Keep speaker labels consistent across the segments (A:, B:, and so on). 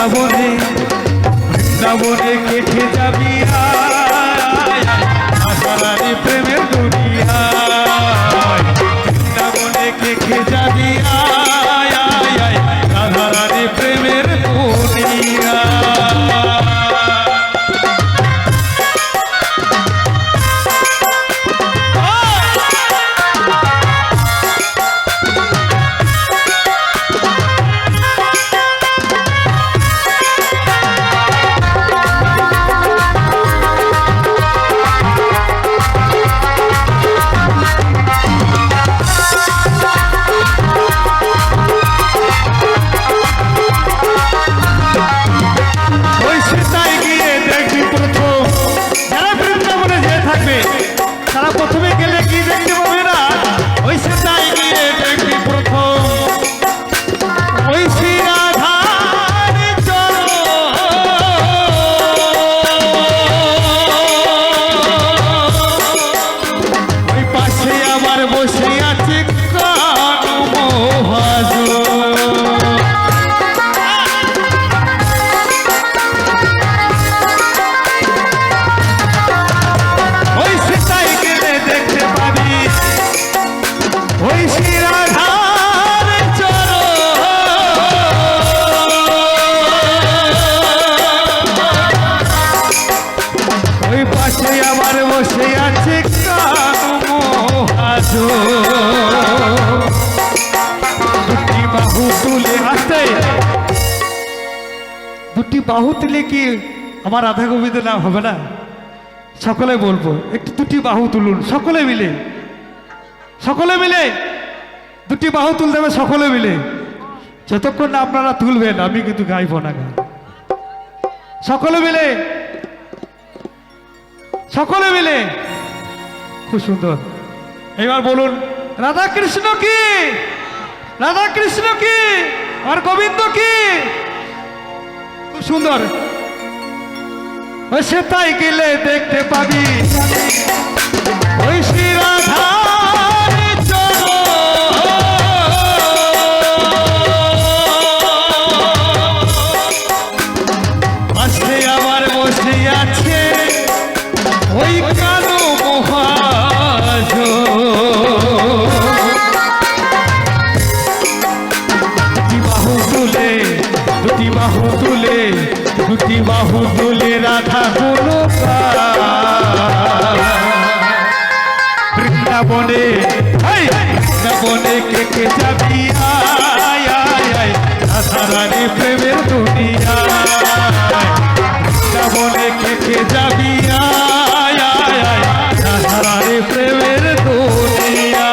A: বৃন্দাবনে বৃন্দাবনে কেটে যাবি রাধারানী প্রেমের দুনিয়া বৃন্দাবনে কেটে যাবি রাধারানী প্রেমের দুনিয়া তারা প্রথমে গেলে কি দেখতে পাবে না ওই সেটাই গিয়ে দেখবি প্রথম ওই শ্রী রাধার চরণ ওই পাশে আবার বসে আছে কানু মহাজন আমার বসে আছে কানু মহাজন দুটি বাহু তুলে আসতে দুটি বাহু তুলে কি আমার রাধা গোবিন্দের নাম হবে না সকলে বলবো একটু দুটি বাহু তুলুন সকলে মিলে দুটি বাহু তুলতে হবে সকলে মিলে যতক্ষণ না আপনারা তুলবেন আমি কিন্তু গাইব না গান সকলে মিলে খুব সুন্দর এবার বলুন রাধা কৃষ্ণ কি আর গোবিন্দ কি খুব সুন্দর ওই সেটাই গেলে দেখতে পাবি ওই শ্রী রাধা আবার বসে আছে ওই কানু মহাজন দুটি বাহু তুলে রাধা গুলো বৃন্দাবনে কে যাবি রাধারানী প্রেমের দুনিয়া বৃন্দাবনে কে যাবি রাধারানী প্রেমের দুনিয়া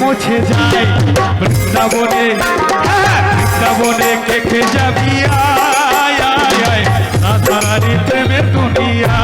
A: মুছে যায় বৃন্দাবনে কে যাবি রাধারানী প্রেমের দুনিয়া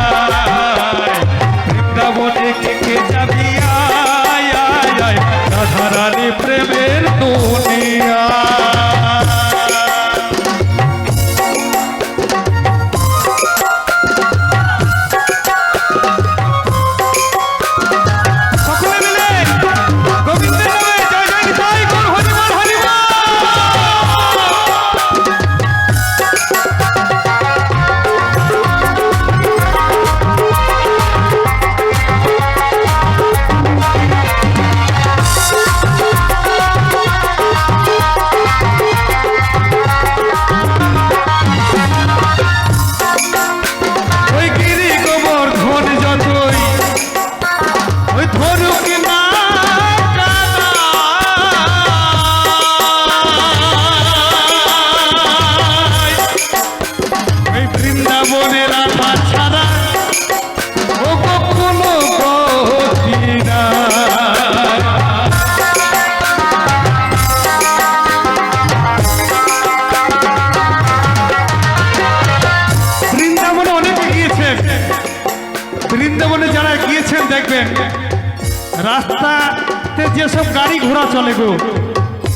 A: রাতে যেসব গাড়ি ঘোড়া চলে গো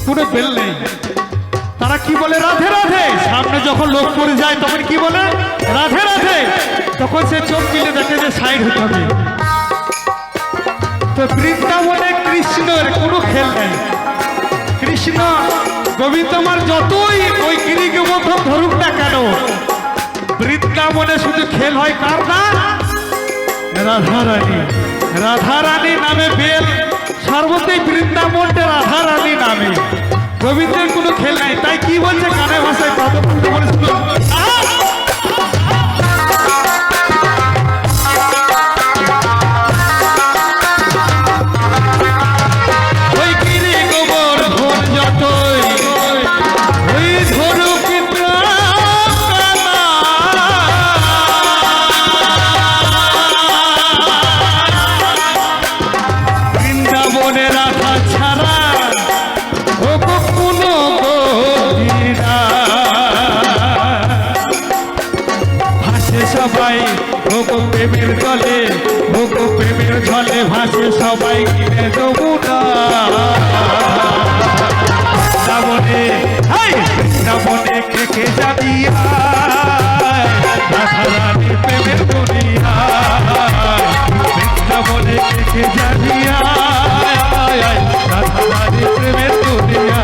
A: কোনো বেল নেই, তারা কি বলে রাধে রাধে, সামনে যখন লোক পড়ে যায় তখন কি বলে রাধে রাধে, তখন সে চোখ মিলে দেখে যে সাইড হতে হবে। তো বৃন্দাবনে কৃষ্ণের কোনো খেল নেই, কৃষ্ণ গোবিন্দমার যতই ওই গিরিকে মধ্যম ধরুক না কেন, বৃন্দাবনে শুধু খেল হয় কার না, রাধারানী। রাধারানী নামে বেল সর্বত্রই, বৃন্দাবনটা রাধারানী নামে, গোবিন্দের কোনো খেল নাই। তাই কি বলছে কানে ভাষায় কত বলেছিল, ওই গিরি গোবর ঘোর যতই ওই ধরুক বৃন্দাবনে রাধা ছাড়া ও কোনো গভীরা ভাসে সবাই ও প্রেমের জলে, ও প্রেমের জলে ভাসে সবাই কিনে যমুনা। বৃন্দাবনে বৃন্দাবনে কে যাবি রাধারানী প্রেমের দুনিয়া, বৃন্দাবনে কে যাবি রাধারানী প্রেমের দুনিয়া,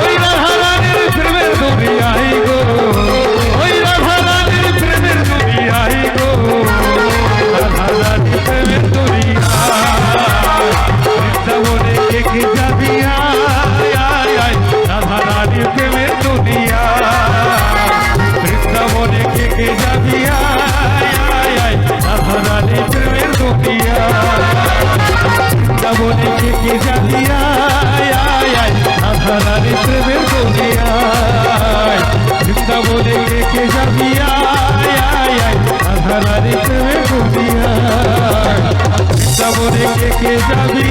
A: ওই রাধারানীর প্রেমের দুনিয়াই গো, ওই রাধারানীর প্রেমের দুনিয়াই গো, রাধারানী প্রেমের দুনিয়া। বৃন্দাবনে কে যাবি রাধারানী প্রেমের দুনিয়া, বৃন্দাবনে কে যাবি রাধারানী প্রেমের দুনিয়া, বৃন্দাবনে কে যাবি রাধারানী প্রেমের দুনিয়া, বৃন্দাবনে কে যাবি রাধারানী প্রেমের দুনিয়া, বৃন্দাবনে কে যাবি